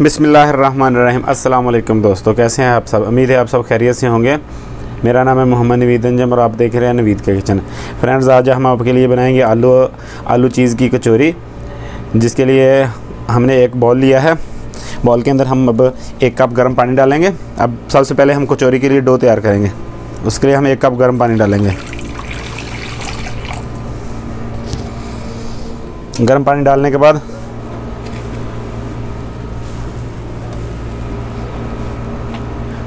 बिस्मिल्लाहिर्रहमानिर्रहीम। अस्सलाम वालेकुम दोस्तों, कैसे हैं आप सब। उम्मीद है आप सब खैरियत से होंगे। मेरा नाम है मोहम्मद नवीद अंजम और आप देख रहे हैं नवीद के किचन। फ्रेंड्स, आज हम आपके लिए बनाएंगे आलू चीज़ की कचौरी, जिसके लिए हमने एक बॉल लिया है। बॉल के अंदर हम अब 1 कप गर्म पानी डालेंगे। अब सबसे पहले हम कचौरी के लिए डो तैयार करेंगे। उसके लिए हम 1 कप गर्म पानी डालेंगे। गर्म पानी डालने के बाद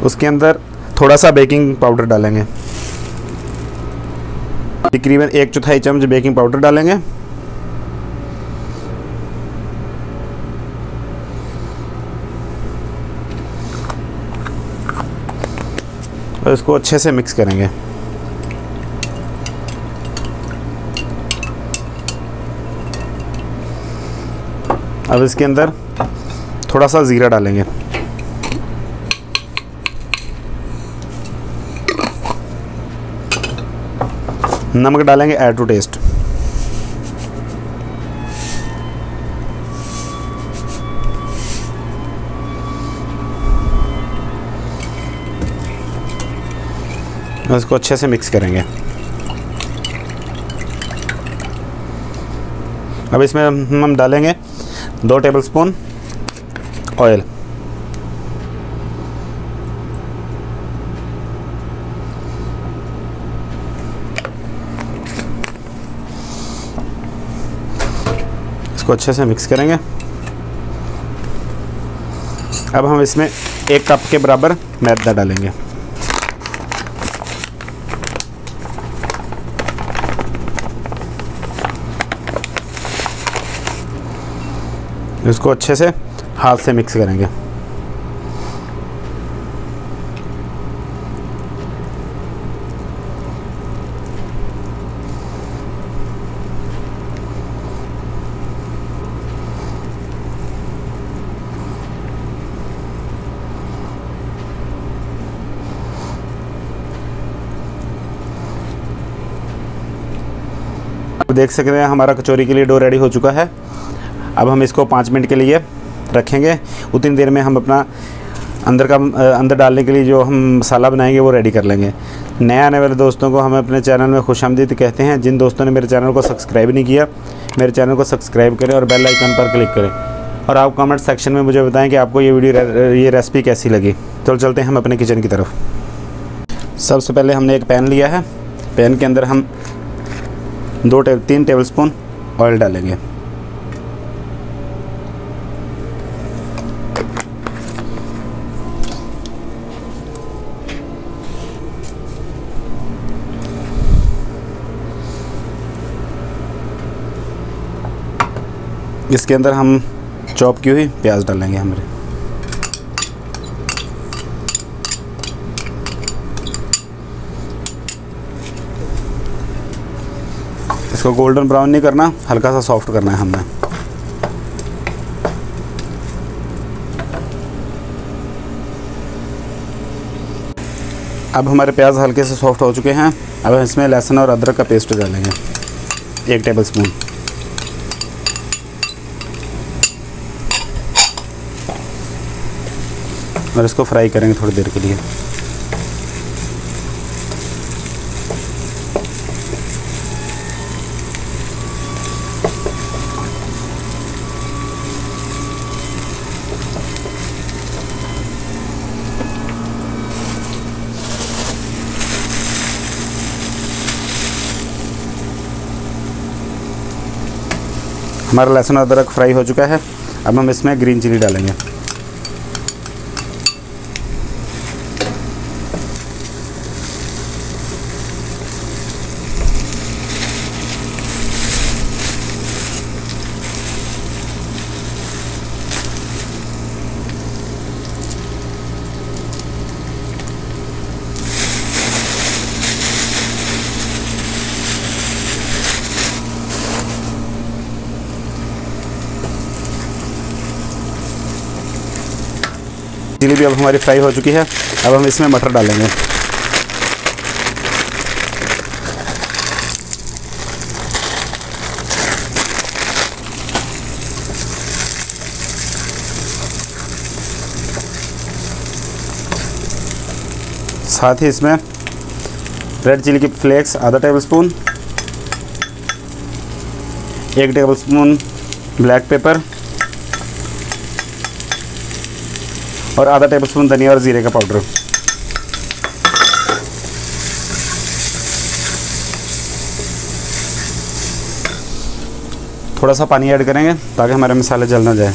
उसके अंदर थोड़ा सा बेकिंग पाउडर डालेंगे। तकरीबन 1/4 चम्मच बेकिंग पाउडर डालेंगे। और इसको अच्छे से मिक्स करेंगे। अब इसके अंदर थोड़ा सा ज़ीरा डालेंगे। नमक डालेंगे ऐड टू टेस्ट। इसको अच्छे से मिक्स करेंगे। अब इसमें हम डालेंगे 2 टेबलस्पून ऑयल। इसको अच्छे से मिक्स करेंगे। अब हम इसमें 1 कप के बराबर मैदा डालेंगे। इसको अच्छे से हाथ से मिक्स करेंगे। देख सकते हैं हमारा कचौरी के लिए डो रेडी हो चुका है। अब हम इसको 5 मिनट के लिए रखेंगे। उतनी देर में हम अपना अंदर डालने के लिए जो हम मसाला बनाएंगे वो रेडी कर लेंगे। नए आने वाले दोस्तों को हम अपने चैनल में खुशामदीद कहते हैं। जिन दोस्तों ने मेरे चैनल को सब्सक्राइब नहीं किया, मेरे चैनल को सब्सक्राइब करें और बेल आइकन पर क्लिक करें। और आप कमेंट सेक्शन में मुझे बताएं कि आपको ये रेसिपी कैसी लगी। तो चलते हैं हम अपने किचन की तरफ। सबसे पहले हमने एक पैन लिया है। पैन के अंदर हम 3 टेबलस्पून ऑयल डालेंगे। इसके अंदर हम चॉप की हुई प्याज डालेंगे हमारे। इसको गोल्डन ब्राउन नहीं करना, हल्का सा सॉफ्ट करना है हमने। अब हमारे प्याज हल्के से सॉफ्ट हो चुके हैं। अब इसमें लहसुन और अदरक का पेस्ट डालेंगे 1 टेबलस्पून। और इसको फ्राई करेंगे थोड़ी देर के लिए। हमारा लहसुन अदरक फ्राई हो चुका है। अब हम इसमें ग्रीन चिली डालेंगे। चिली भी अब हमारी फ्राई हो चुकी है। अब हम इसमें मटर डालेंगे। साथ ही इसमें रेड चिली की फ्लेक्स आधा टेबलस्पून, 1 टेबलस्पून ब्लैक पेपर और आधा टेबलस्पून धनिया और ज़ीरे का पाउडर। थोड़ा सा पानी ऐड करेंगे ताकि हमारे मसाले जल ना जाए।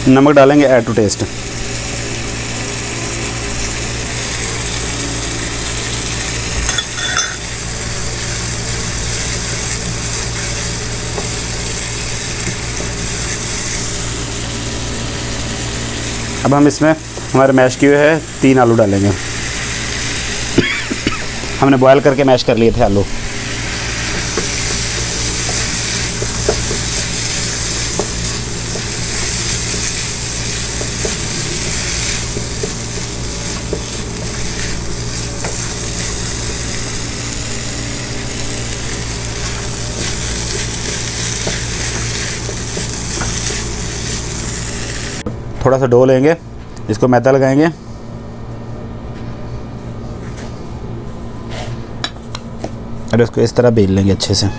नमक डालेंगे ऐड टू टेस्ट। अब हम इसमें हमारे मैश किए हुए 3 आलू डालेंगे। हमने बॉयल करके मैश कर लिए थे आलू। थोड़ा सा डो लेंगे, इसको मैदा लगाएंगे और इसको इस तरह बेल लेंगे अच्छे से।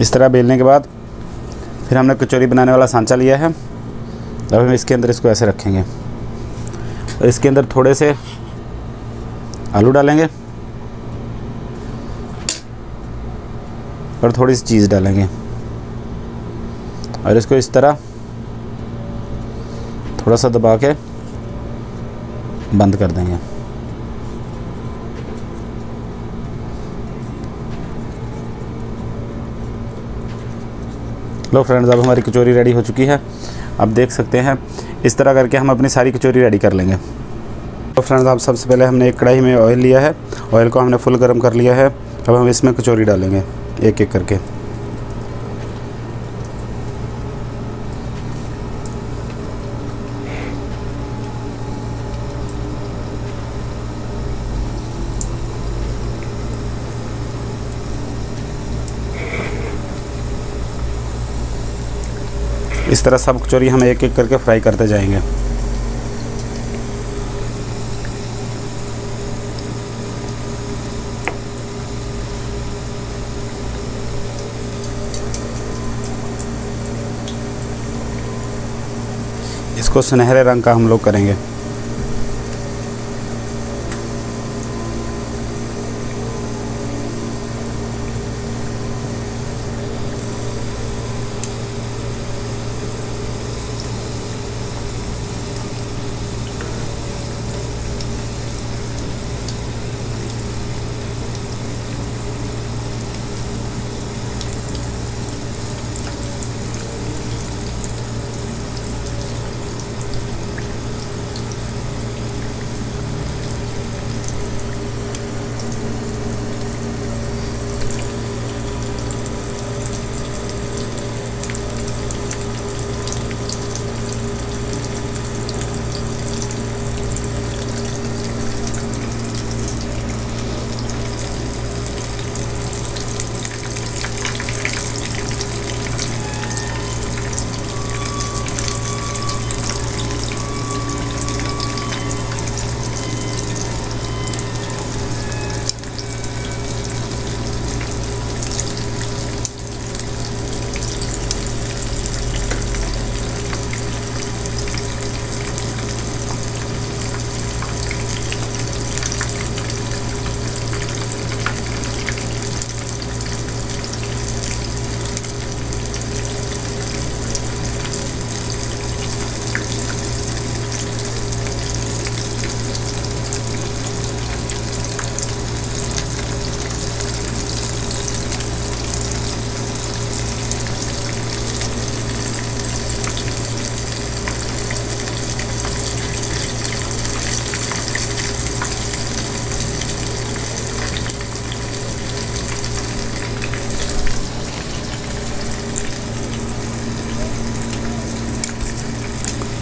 इस तरह बेलने के बाद फिर हमने कचौरी बनाने वाला सांचा लिया है। अब हम इसके अंदर इसको ऐसे रखेंगे और इसके अंदर थोड़े से आलू डालेंगे और थोड़ी सी चीज़ डालेंगे और इसको इस तरह थोड़ा सा दबा के बंद कर देंगे। लो फ्रेंड्स, अब हमारी कचौरी रेडी हो चुकी है। आप देख सकते हैं इस तरह करके हम अपनी सारी कचौरी रेडी कर लेंगे। तो फ्रेंड्स, आप सबसे पहले हमने एक कढ़ाई में ऑयल लिया है। ऑयल को हमने फुल गर्म कर लिया है। अब हम इसमें कचौरी डालेंगे एक एक करके। इस तरह सब कचौरी हम एक एक करके फ्राई करते जाएंगे। इसको सुनहरे रंग का हम लोग करेंगे।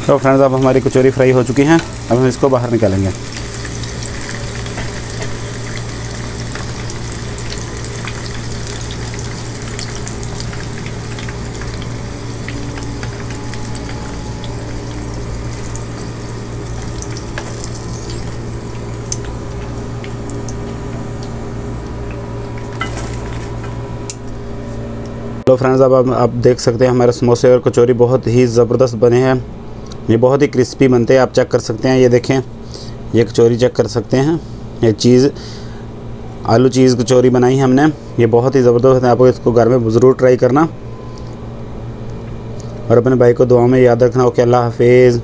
तो फ्रेंड्स अब हमारी कचौरी फ्राई हो चुकी हैं। अब हम इसको बाहर निकालेंगे। तो फ्रेंड्स अब आप देख सकते हैं हमारे समोसे और कचौरी बहुत ही ज़बरदस्त बने हैं। ये बहुत ही क्रिस्पी बनते हैं, आप चेक कर सकते हैं। ये देखें, ये कचौरी चेक कर सकते हैं। ये चीज़ आलू चीज़ कचौरी बनाई है हमने, ये बहुत ही ज़बरदस्त है। आपको इसको घर में ज़रूर ट्राई करना और अपने भाई को दुआ में याद रखना। ओके, अल्लाह हाफिज़।